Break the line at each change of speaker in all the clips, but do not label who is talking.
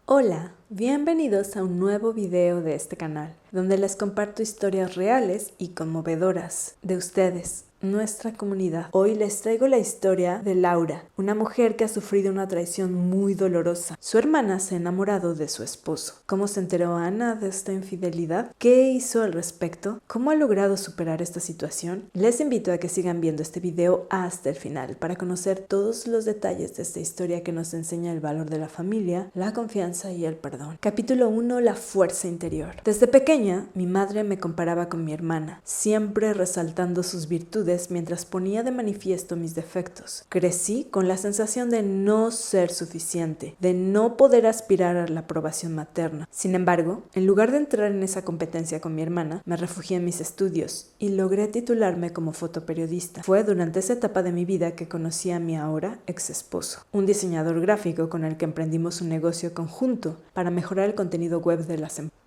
Hola, bienvenidos a un nuevo video de este canal, donde les comparto historias reales y conmovedoras de ustedes, nuestra comunidad. Hoy les traigo la historia de Laura, una mujer que ha sufrido una traición muy dolorosa. Su hermana se ha enamorado de su esposo. ¿Cómo se enteró Ana de esta infidelidad? ¿Qué hizo al respecto? ¿Cómo ha logrado superar esta situación? Les invito a que sigan viendo este video hasta el final para conocer todos los detalles de esta historia que nos enseña el valor de la familia, la confianza y el perdón. Capítulo 1. La fuerza interior. Desde pequeña, mi madre me comparaba con mi hermana, siempre resaltando sus virtudes mientras ponía de manifiesto mis defectos. Crecí con la sensación de no ser suficiente, de no poder aspirar a la aprobación materna. Sin embargo, en lugar de entrar en esa competencia con mi hermana, me refugié en mis estudios y logré titularme como fotoperiodista. Fue durante esa etapa de mi vida que conocí a mi ahora ex esposo, un diseñador gráfico con el que emprendimos un negocio conjunto para mejorar el contenido web de las empresas.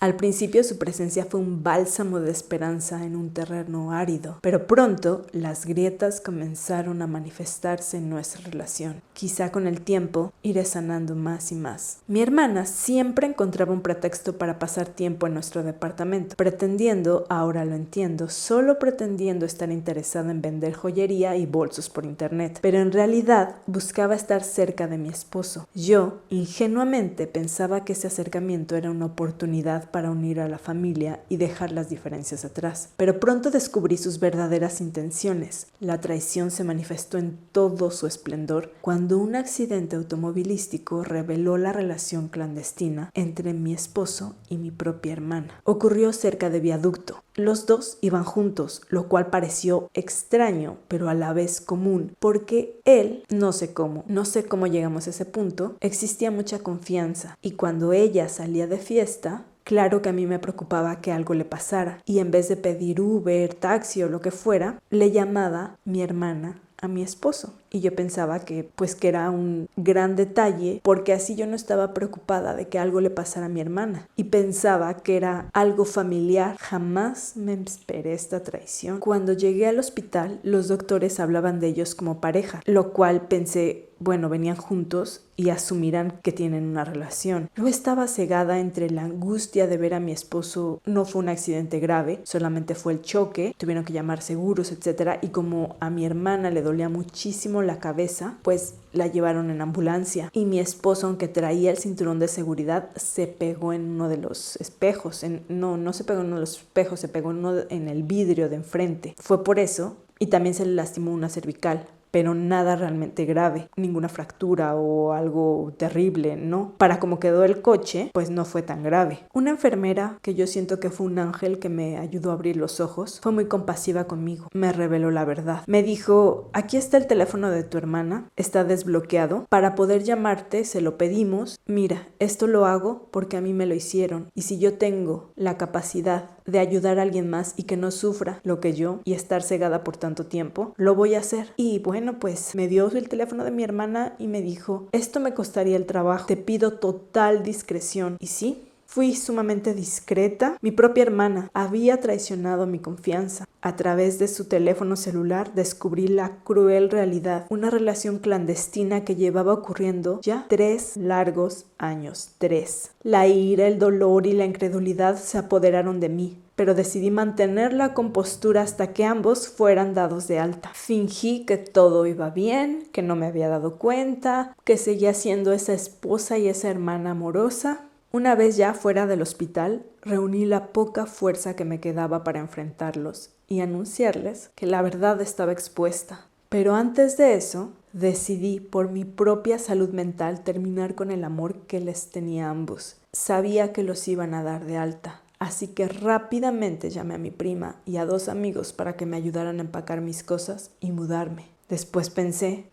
Al principio su presencia fue un bálsamo de esperanza en un terreno árido, pero pronto las grietas comenzaron a manifestarse en nuestra relación. Quizá con el tiempo iré sanando más y más. Mi hermana siempre encontraba un pretexto para pasar tiempo en nuestro departamento, pretendiendo, ahora lo entiendo, solo pretendiendo estar interesada en vender joyería y bolsos por internet, pero en realidad buscaba estar cerca de mi esposo. Yo, ingenuamente, pensaba que ese acercamiento era una oportunidad para unir a la familia y dejar las diferencias atrás. Pero pronto descubrí sus verdaderas intenciones. La traición se manifestó en todo su esplendor cuando un accidente automovilístico reveló la relación clandestina entre mi esposo y mi propia hermana. Ocurrió cerca de Viaducto. Los dos iban juntos, lo cual pareció extraño, pero a la vez común, porque él, no sé cómo llegamos a ese punto, existía mucha confianza, y cuando ella salía de fiesta, claro que a mí me preocupaba que algo le pasara, y en vez de pedir Uber, taxi o lo que fuera, le llamaba mi hermana a mi esposo. Y yo pensaba que era un gran detalle, porque así yo no estaba preocupada de que algo le pasara a mi hermana. Y pensaba que era algo familiar. Jamás me esperé esta traición. Cuando llegué al hospital, los doctores hablaban de ellos como pareja, lo cual pensé, bueno, venían juntos y asumirán que tienen una relación. Yo estaba cegada entre la angustia de ver a mi esposo. No fue un accidente grave, solamente fue el choque, tuvieron que llamar seguros, etc. Y como a mi hermana le dolía muchísimo la cabeza, pues la llevaron en ambulancia, y mi esposo, aunque traía el cinturón de seguridad, se pegó en uno de los espejos. No se pegó en uno de los espejos, se pegó en el vidrio de enfrente. Fue por eso, y también se le lastimó una cervical, pero nada realmente grave, ninguna fractura o algo terrible, ¿no? Para como quedó el coche, pues no fue tan grave. Una enfermera, que yo siento que fue un ángel que me ayudó a abrir los ojos, fue muy compasiva conmigo, me reveló la verdad. Me dijo, aquí está el teléfono de tu hermana, está desbloqueado, para poder llamarte se lo pedimos, mira, esto lo hago porque a mí me lo hicieron, y si yo tengo la capacidad de ayudar a alguien más y que no sufra lo que yo y estar cegada por tanto tiempo, lo voy a hacer. Y bueno, pues me dio el teléfono de mi hermana y me dijo, esto me costaría el trabajo, te pido total discreción. Y sí, fui sumamente discreta. Mi propia hermana había traicionado mi confianza. A través de su teléfono celular descubrí la cruel realidad, una relación clandestina que llevaba ocurriendo ya 3 largos años. 3. La ira, el dolor y la incredulidad se apoderaron de mí, pero decidí mantener la compostura hasta que ambos fueran dados de alta. Fingí que todo iba bien, que no me había dado cuenta, que seguía siendo esa esposa y esa hermana amorosa. Una vez ya fuera del hospital, reuní la poca fuerza que me quedaba para enfrentarlos y anunciarles que la verdad estaba expuesta. Pero antes de eso, decidí por mi propia salud mental terminar con el amor que les tenía a ambos. Sabía que los iban a dar de alta, así que rápidamente llamé a mi prima y a 2 amigos para que me ayudaran a empacar mis cosas y mudarme. Después pensé,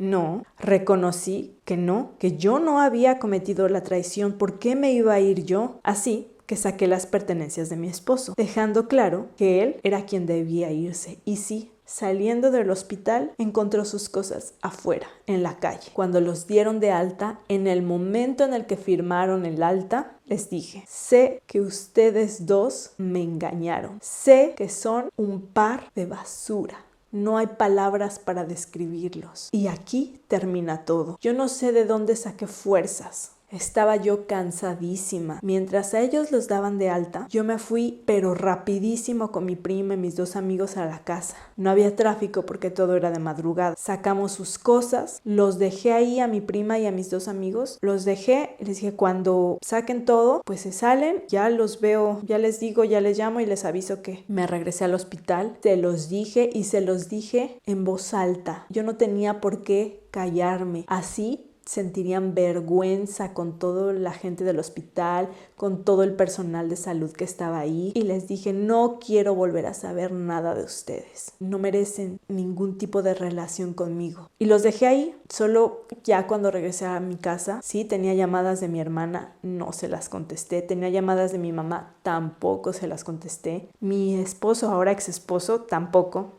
reconocí que yo no había cometido la traición. ¿Por qué me iba a ir yo? Así que saqué las pertenencias de mi esposo, dejando claro que él era quien debía irse. Y sí, saliendo del hospital, encontró sus cosas afuera, en la calle. Cuando los dieron de alta, en el momento en el que firmaron el alta, les dije, sé que ustedes 2 me engañaron. Sé que son un par de basura. No hay palabras para describirlos. Y aquí termina todo. Yo no sé de dónde saqué fuerzas Estaba yo cansadísima. Mientras a ellos los daban de alta, yo me fui pero rapidísimo con mi prima y mis 2 amigos a la casa. No había tráfico porque todo era de madrugada. Sacamos sus cosas, los dejé ahí a mi prima y a mis 2 amigos. Los dejé, les dije cuando saquen todo, pues se salen, ya los veo, ya les digo, ya les llamo y les aviso que me regresé al hospital. Se los dije y se los dije en voz alta. Yo no tenía por qué callarme. Así sentirían vergüenza con toda la gente del hospital, con todo el personal de salud que estaba ahí, y les dije, no quiero volver a saber nada de ustedes, no merecen ningún tipo de relación conmigo. Y los dejé ahí. Solo ya cuando regresé a mi casa, sí, tenía llamadas de mi hermana, no se las contesté, tenía llamadas de mi mamá, tampoco se las contesté, mi esposo, ahora ex esposo, tampoco.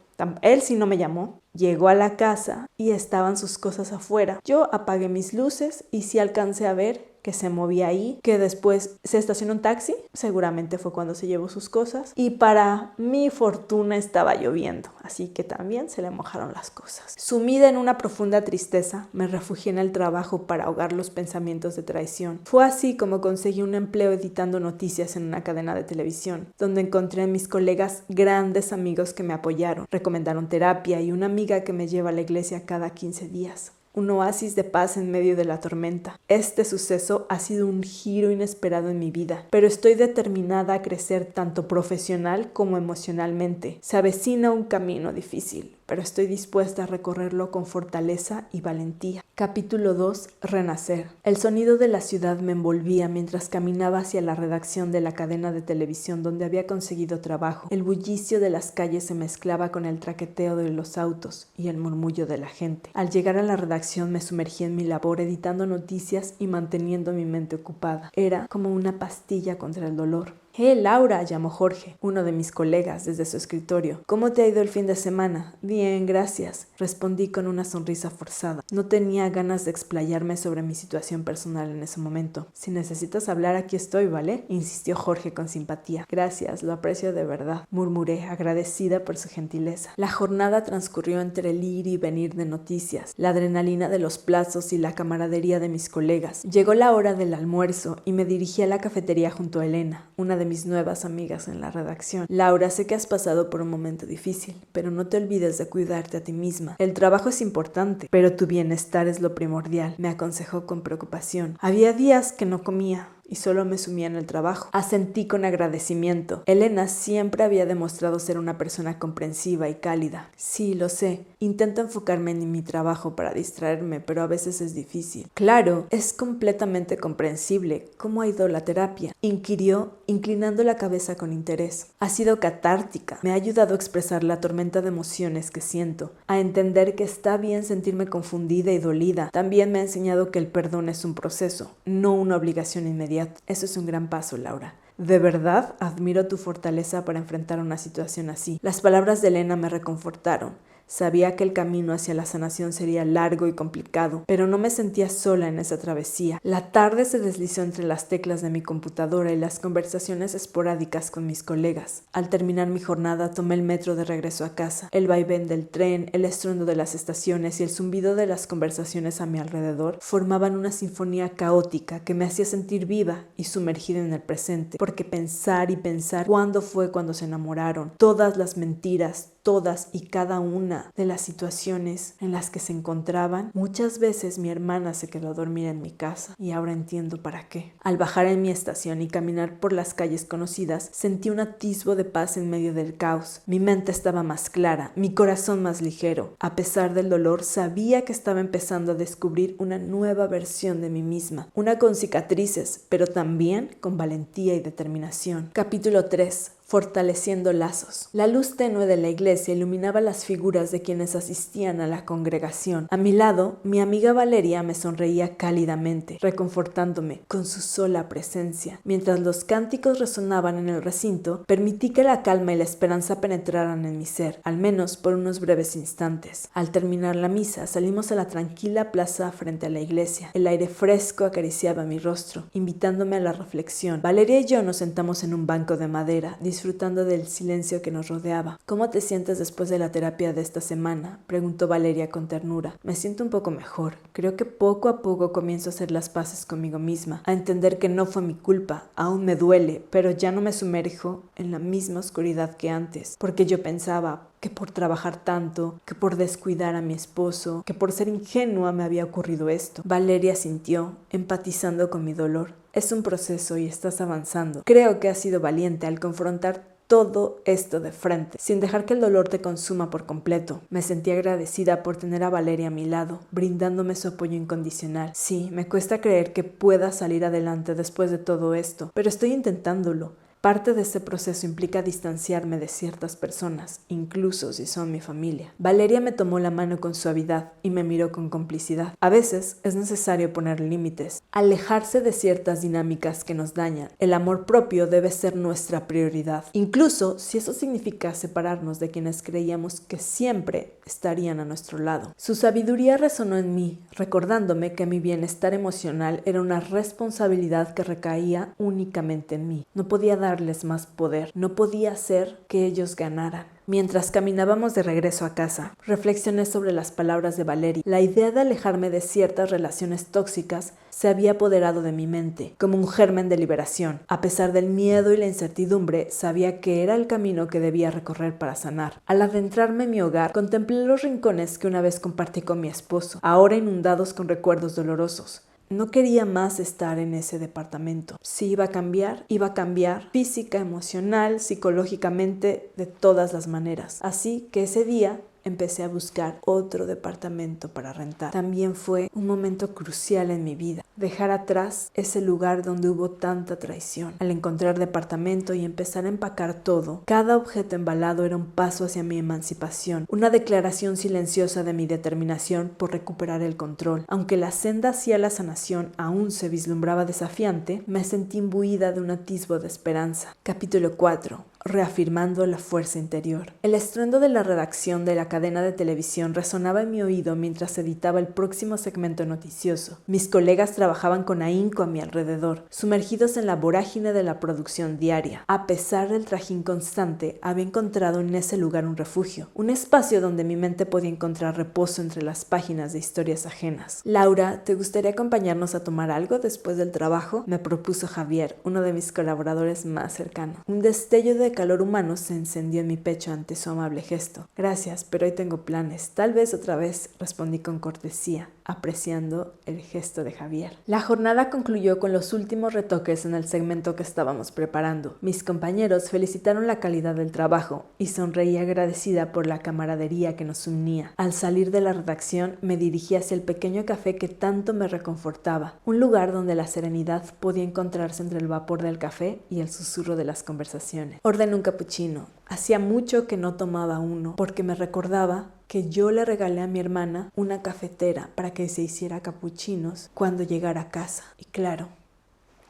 Él sí no me llamó. Llegó a la casa y estaban sus cosas afuera. Yo apagué mis luces y sí alcancé a ver que se movía ahí, que después se estacionó un taxi, seguramente fue cuando se llevó sus cosas, y para mi fortuna estaba lloviendo, así que también se le mojaron las cosas. Sumida en una profunda tristeza, me refugié en el trabajo para ahogar los pensamientos de traición. Fue así como conseguí un empleo editando noticias en una cadena de televisión, donde encontré a mis colegas grandes amigos que me apoyaron, recomendaron terapia y una amiga que me lleva a la iglesia cada 15 días. Un oasis de paz en medio de la tormenta. Este suceso ha sido un giro inesperado en mi vida, pero estoy determinada a crecer tanto profesional como emocionalmente. Se avecina un camino difícil, pero estoy dispuesta a recorrerlo con fortaleza y valentía. Capítulo 2. Renacer. El sonido de la ciudad me envolvía mientras caminaba hacia la redacción de la cadena de televisión donde había conseguido trabajo. El bullicio de las calles se mezclaba con el traqueteo de los autos y el murmullo de la gente. Al llegar a la redacción me sumergí en mi labor editando noticias y manteniendo mi mente ocupada. Era como una pastilla contra el dolor. Laura, llamó Jorge, uno de mis colegas, desde su escritorio. ¿Cómo te ha ido el fin de semana? Bien, gracias, respondí con una sonrisa forzada. No tenía ganas de explayarme sobre mi situación personal en ese momento. Si necesitas hablar, aquí estoy, ¿vale? Insistió Jorge con simpatía. Gracias, lo aprecio de verdad, murmuré, agradecida por su gentileza. La jornada transcurrió entre el ir y venir de noticias, la adrenalina de los plazos y la camaradería de mis colegas. Llegó la hora del almuerzo y me dirigí a la cafetería junto a Elena, una de mis nuevas amigas en la redacción. Laura, sé que has pasado por un momento difícil, pero no te olvides de cuidarte a ti misma. El trabajo es importante, pero tu bienestar es lo primordial, me aconsejó con preocupación. Había días que no comía y solo me sumía en el trabajo. Asentí con agradecimiento. Elena siempre había demostrado ser una persona comprensiva y cálida. Sí, lo sé. Intento enfocarme en mi trabajo para distraerme, pero a veces es difícil. Claro, es completamente comprensible. ¿Cómo ha ido la terapia?, inquirió, inclinando la cabeza con interés. Ha sido catártica. Me ha ayudado a expresar la tormenta de emociones que siento, a entender que está bien sentirme confundida y dolida. También me ha enseñado que el perdón es un proceso, no una obligación inmediata. Eso es un gran paso, Laura. De verdad, admiro tu fortaleza para enfrentar una situación así. Las palabras de Elena me reconfortaron. Sabía que el camino hacia la sanación sería largo y complicado, pero no me sentía sola en esa travesía. La tarde se deslizó entre las teclas de mi computadora y las conversaciones esporádicas con mis colegas. Al terminar mi jornada, tomé el metro de regreso a casa. El vaivén del tren, el estruendo de las estaciones y el zumbido de las conversaciones a mi alrededor formaban una sinfonía caótica que me hacía sentir viva y sumergida en el presente, porque pensar y pensar cuándo fue cuando se enamoraron, todas las mentiras, todas y cada una de las situaciones en las que se encontraban. Muchas veces mi hermana se quedó a dormir en mi casa y ahora entiendo para qué. Al bajar en mi estación y caminar por las calles conocidas, sentí un atisbo de paz en medio del caos. Mi mente estaba más clara, mi corazón más ligero. A pesar del dolor, sabía que estaba empezando a descubrir una nueva versión de mí misma, una con cicatrices, pero también con valentía y determinación. Capítulo 3. Fortaleciendo lazos. La luz tenue de la iglesia iluminaba las figuras de quienes asistían a la congregación. A mi lado, mi amiga Valeria me sonreía cálidamente, reconfortándome con su sola presencia. Mientras los cánticos resonaban en el recinto, permití que la calma y la esperanza penetraran en mi ser, al menos por unos breves instantes. Al terminar la misa, salimos a la tranquila plaza frente a la iglesia. El aire fresco acariciaba mi rostro, invitándome a la reflexión. Valeria y yo nos sentamos en un banco de madera, disfrutando del silencio que nos rodeaba. ¿Cómo te sientes después de la terapia de esta semana?, preguntó Valeria con ternura. Me siento un poco mejor. Creo que poco a poco comienzo a hacer las paces conmigo misma, a entender que no fue mi culpa. Aún me duele, pero ya no me sumerjo en la misma oscuridad que antes, porque yo pensaba que por trabajar tanto, que por descuidar a mi esposo, que por ser ingenua me había ocurrido esto. Valeria sintió, empatizando con mi dolor. Es un proceso y estás avanzando. Creo que has sido valiente al confrontar todo esto de frente, sin dejar que el dolor te consuma por completo. Me sentí agradecida por tener a Valeria a mi lado, brindándome su apoyo incondicional. Sí, me cuesta creer que pueda salir adelante después de todo esto, pero estoy intentándolo. Parte de ese proceso implica distanciarme de ciertas personas, incluso si son mi familia. Valeria me tomó la mano con suavidad y me miró con complicidad. A veces es necesario poner límites, alejarse de ciertas dinámicas que nos dañan. El amor propio debe ser nuestra prioridad, incluso si eso significa separarnos de quienes creíamos que siempre estarían a nuestro lado. Su sabiduría resonó en mí, recordándome que mi bienestar emocional era una responsabilidad que recaía únicamente en mí. No podía darles más poder, no podía hacer que ellos ganaran. Mientras caminábamos de regreso a casa, reflexioné sobre las palabras de Valeria. La idea de alejarme de ciertas relaciones tóxicas se había apoderado de mi mente, como un germen de liberación. A pesar del miedo y la incertidumbre, sabía que era el camino que debía recorrer para sanar. Al adentrarme en mi hogar, contemplé los rincones que una vez compartí con mi esposo, ahora inundados con recuerdos dolorosos. No quería más estar en ese departamento. Si iba a cambiar física, emocional, psicológicamente, de todas las maneras. Así que ese día empecé a buscar otro departamento para rentar. También fue un momento crucial en mi vida. Dejar atrás ese lugar donde hubo tanta traición. Al encontrar departamento y empezar a empacar todo, cada objeto embalado era un paso hacia mi emancipación, una declaración silenciosa de mi determinación por recuperar el control. Aunque la senda hacia la sanación aún se vislumbraba desafiante, me sentí imbuida de un atisbo de esperanza. Capítulo 4. Reafirmando la fuerza interior. El estruendo de la redacción de la cadena de televisión resonaba en mi oído mientras editaba el próximo segmento noticioso. Mis colegas trabajaban con ahínco a mi alrededor, sumergidos en la vorágine de la producción diaria. A pesar del trajín constante, había encontrado en ese lugar un refugio, un espacio donde mi mente podía encontrar reposo entre las páginas de historias ajenas. Laura, ¿te gustaría acompañarnos a tomar algo después del trabajo?, me propuso Javier, uno de mis colaboradores más cercanos. Un destello de calor humano se encendió en mi pecho ante su amable gesto. Gracias, pero hoy tengo planes. Tal vez otra vez, respondí con cortesía, apreciando el gesto de Javier. La jornada concluyó con los últimos retoques en el segmento que estábamos preparando. Mis compañeros felicitaron la calidad del trabajo y sonreí agradecida por la camaradería que nos unía. Al salir de la redacción, me dirigí hacia el pequeño café que tanto me reconfortaba, un lugar donde la serenidad podía encontrarse entre el vapor del café y el susurro de las conversaciones. Ordené un capuchino. Hacía mucho que no tomaba uno, porque me recordaba que yo le regalé a mi hermana una cafetera para que se hiciera capuchinos cuando llegara a casa. Y claro,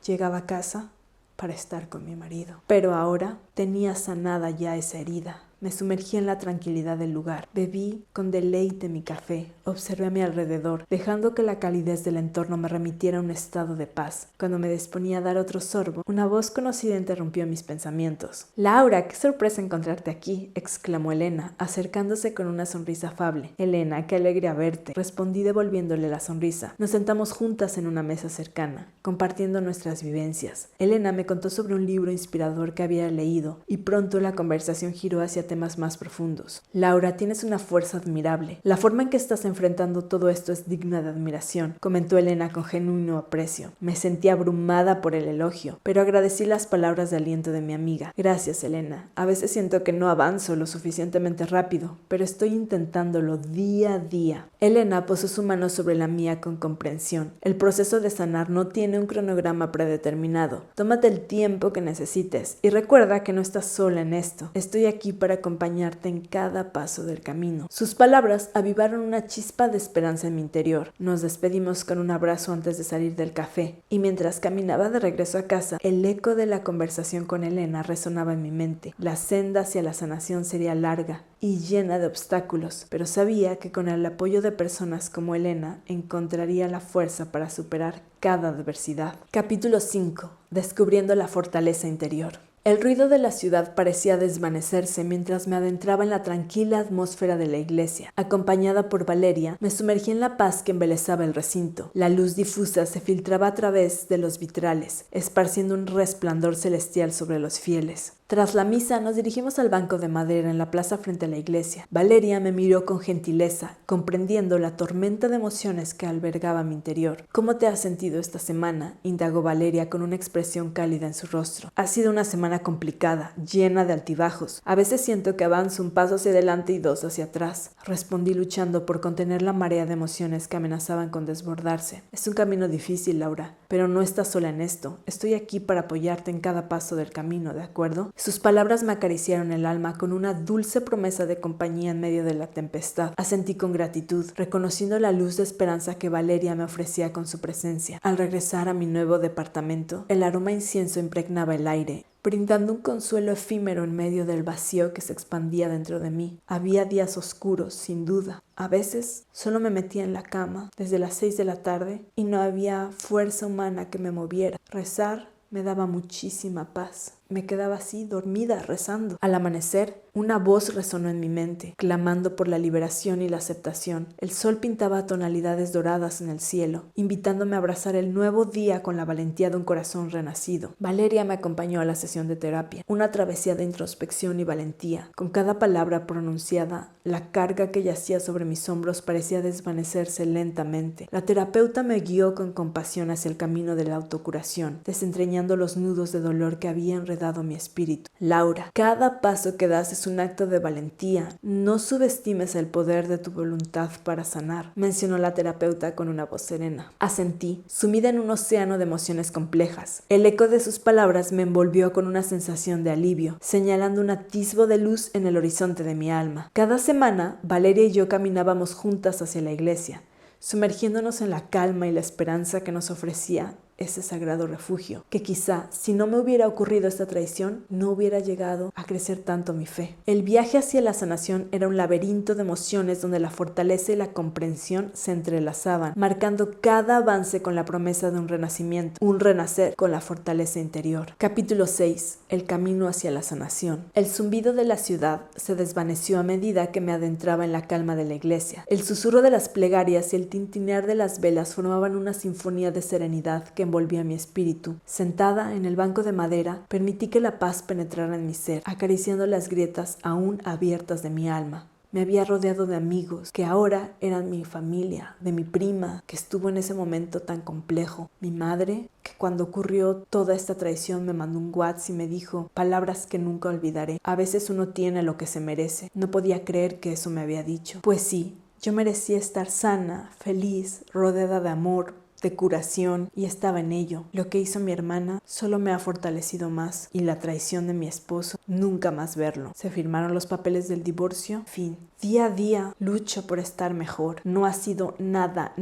llegaba a casa para estar con mi marido. Pero ahora tenía sanada ya esa herida. Me sumergí en la tranquilidad del lugar. Bebí con deleite mi café. Observé a mi alrededor, dejando que la calidez del entorno me remitiera a un estado de paz. Cuando me disponía a dar otro sorbo, una voz conocida interrumpió mis pensamientos. «Laura, qué sorpresa encontrarte aquí», exclamó Elena, acercándose con una sonrisa afable. «Elena, qué alegre verte», respondí devolviéndole la sonrisa. Nos sentamos juntas en una mesa cercana, compartiendo nuestras vivencias. Elena me contó sobre un libro inspirador que había leído, y pronto la conversación giró hacia temas más profundos. «Laura, tienes una fuerza admirable. La forma en que estás enfrentando todo esto es digna de admiración», comentó Elena con genuino aprecio. Me sentí abrumada por el elogio, pero agradecí las palabras de aliento de mi amiga. «Gracias, Elena. A veces siento que no avanzo lo suficientemente rápido, pero estoy intentándolo día a día». Elena posó su mano sobre la mía con comprensión. El proceso de sanar no tiene un cronograma predeterminado. Tómate el tiempo que necesites y recuerda que no estás sola en esto. Estoy aquí para acompañarte en cada paso del camino. Sus palabras avivaron una chispa de esperanza en mi interior. Nos despedimos con un abrazo antes de salir del café, y mientras caminaba de regreso a casa, el eco de la conversación con Elena resonaba en mi mente. La senda hacia la sanación sería larga y llena de obstáculos, pero sabía que con el apoyo de personas como Elena encontraría la fuerza para superar cada adversidad. Capítulo 5. Descubriendo la fortaleza interior. El ruido de la ciudad parecía desvanecerse mientras me adentraba en la tranquila atmósfera de la iglesia. Acompañada por Valeria, me sumergí en la paz que embelezaba el recinto. La luz difusa se filtraba a través de los vitrales, esparciendo un resplandor celestial sobre los fieles. Tras la misa nos dirigimos al banco de madera en la plaza frente a la iglesia. Valeria me miró con gentileza, comprendiendo la tormenta de emociones que albergaba mi interior. ¿Cómo te has sentido esta semana?, indagó Valeria con una expresión cálida en su rostro. Ha sido una semana complicada, llena de altibajos. A veces siento que avanzo un paso hacia adelante y dos hacia atrás, respondí luchando por contener la marea de emociones que amenazaban con desbordarse. Es un camino difícil, Laura, pero no estás sola en esto. Estoy aquí para apoyarte en cada paso del camino, ¿de acuerdo? Sus palabras me acariciaron el alma con una dulce promesa de compañía en medio de la tempestad. Asentí con gratitud, reconociendo la luz de esperanza que Valeria me ofrecía con su presencia. Al regresar a mi nuevo departamento, el aroma a incienso impregnaba el aire, brindando un consuelo efímero en medio del vacío que se expandía dentro de mí. Había días oscuros, sin duda. A veces solo me metía en la cama desde las 6 de la tarde y no había fuerza humana que me moviera. Rezar me daba muchísima paz. Me quedaba así, dormida, rezando. Al amanecer, una voz resonó en mi mente, clamando por la liberación y la aceptación. El sol pintaba tonalidades doradas en el cielo, invitándome a abrazar el nuevo día con la valentía de un corazón renacido. Valeria me acompañó a la sesión de terapia, una travesía de introspección y valentía. Con cada palabra pronunciada, la carga que yacía sobre mis hombros parecía desvanecerse lentamente. La terapeuta me guió con compasión hacia el camino de la autocuración, desentrañando los nudos de dolor que habían dado mi espíritu. Laura, cada paso que das es un acto de valentía. No subestimes el poder de tu voluntad para sanar, mencionó la terapeuta con una voz serena. Asentí, sumida en un océano de emociones complejas. El eco de sus palabras me envolvió con una sensación de alivio, señalando un atisbo de luz en el horizonte de mi alma. Cada semana, Valeria y yo caminábamos juntas hacia la iglesia, sumergiéndonos en la calma y la esperanza que nos ofrecía ese sagrado refugio, que quizá si no me hubiera ocurrido esta traición, no hubiera llegado a crecer tanto mi fe. El viaje hacia la sanación era un laberinto de emociones donde la fortaleza y la comprensión se entrelazaban, marcando cada avance con la promesa de un renacimiento, un renacer con la fortaleza interior. Capítulo 6. El camino hacia la sanación. El zumbido de la ciudad se desvaneció a medida que me adentraba en la calma de la iglesia. El susurro de las plegarias y el tintinear de las velas formaban una sinfonía de serenidad que envolvía mi espíritu. Sentada en el banco de madera, permití que la paz penetrara en mi ser, acariciando las grietas aún abiertas de mi alma. Me había rodeado de amigos que ahora eran mi familia, de mi prima, que estuvo en ese momento tan complejo, mi madre, que cuando ocurrió toda esta traición me mandó un WhatsApp y me dijo palabras que nunca olvidaré. A veces uno tiene lo que se merece. No podía creer que eso me había dicho. Pues sí, yo merecía estar sana, feliz, rodeada de amor, de curación, y estaba en ello. Lo que hizo mi hermana solo me ha fortalecido más, y la traición de mi esposo, nunca más verlo. Se firmaron los papeles del divorcio, fin. Día a día lucho por estar mejor. No ha sido nada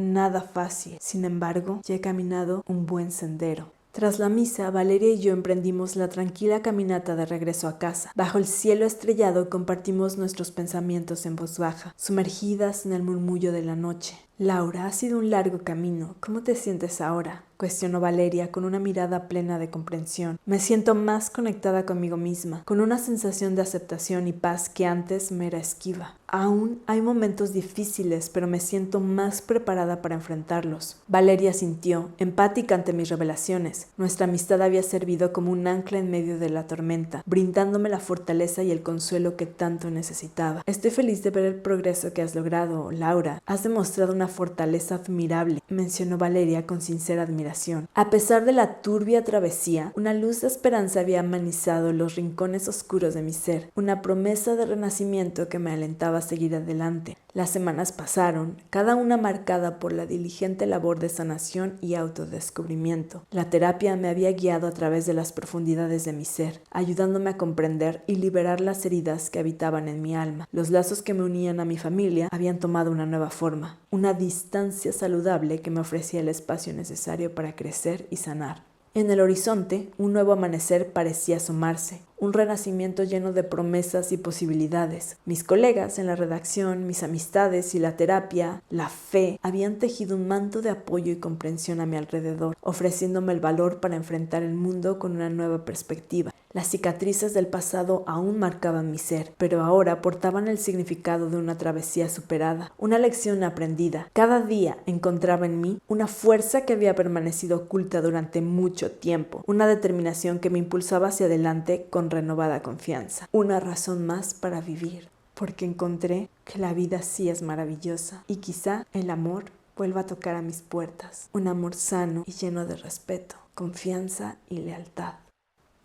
fácil. Sin embargo, ya he caminado un buen sendero. Tras la misa, Valeria y yo emprendimos la tranquila caminata de regreso a casa. Bajo el cielo estrellado compartimos nuestros pensamientos en voz baja, sumergidas en el murmullo de la noche. Laura, ha sido un largo camino. ¿Cómo te sientes ahora?, cuestionó Valeria con una mirada plena de comprensión. Me siento más conectada conmigo misma, con una sensación de aceptación y paz que antes me era esquiva. Aún hay momentos difíciles, pero me siento más preparada para enfrentarlos. Valeria sintió, empática ante mis revelaciones. Nuestra amistad había servido como un ancla en medio de la tormenta, brindándome la fortaleza y el consuelo que tanto necesitaba. Estoy feliz de ver el progreso que has logrado, Laura. Has demostrado una fortaleza admirable, mencionó Valeria con sincera admiración. A pesar de la turbia travesía, una luz de esperanza había amenizado los rincones oscuros de mi ser, una promesa de renacimiento que me alentaba a seguir adelante. Las semanas pasaron, cada una marcada por la diligente labor de sanación y autodescubrimiento. La terapia me había guiado a través de las profundidades de mi ser, ayudándome a comprender y liberar las heridas que habitaban en mi alma. Los lazos que me unían a mi familia habían tomado una nueva forma, una distancia saludable que me ofrecía el espacio necesario para crecer y sanar. En el horizonte, un nuevo amanecer parecía asomarse, un renacimiento lleno de promesas y posibilidades. Mis colegas en la redacción, mis amistades y la terapia, la fe, habían tejido un manto de apoyo y comprensión a mi alrededor, ofreciéndome el valor para enfrentar el mundo con una nueva perspectiva. Las cicatrices del pasado aún marcaban mi ser, pero ahora portaban el significado de una travesía superada, una lección aprendida. Cada día encontraba en mí una fuerza que había permanecido oculta durante mucho tiempo, una determinación que me impulsaba hacia adelante con renovada confianza. Una razón más para vivir, porque encontré que la vida sí es maravillosa y quizá el amor vuelva a tocar a mis puertas. Un amor sano y lleno de respeto, confianza y lealtad.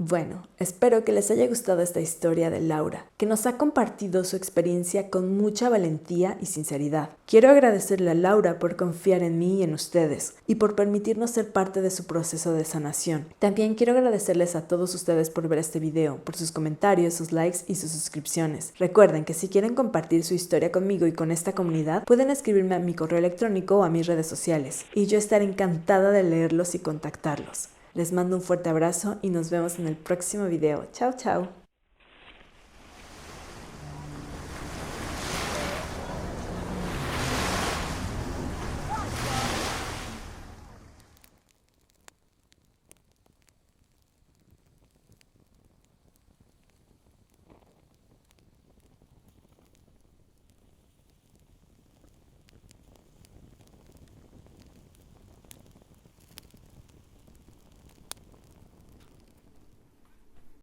Bueno, espero que les haya gustado esta historia de Laura, que nos ha compartido su experiencia con mucha valentía y sinceridad. Quiero agradecerle a Laura por confiar en mí y en ustedes, y por permitirnos ser parte de su proceso de sanación. También quiero agradecerles a todos ustedes por ver este video, por sus comentarios, sus likes y sus suscripciones. Recuerden que si quieren compartir su historia conmigo y con esta comunidad, pueden escribirme a mi correo electrónico o a mis redes sociales, y yo estaré encantada de leerlos y contactarlos. Les mando un fuerte abrazo y nos vemos en el próximo video. Chao, chao.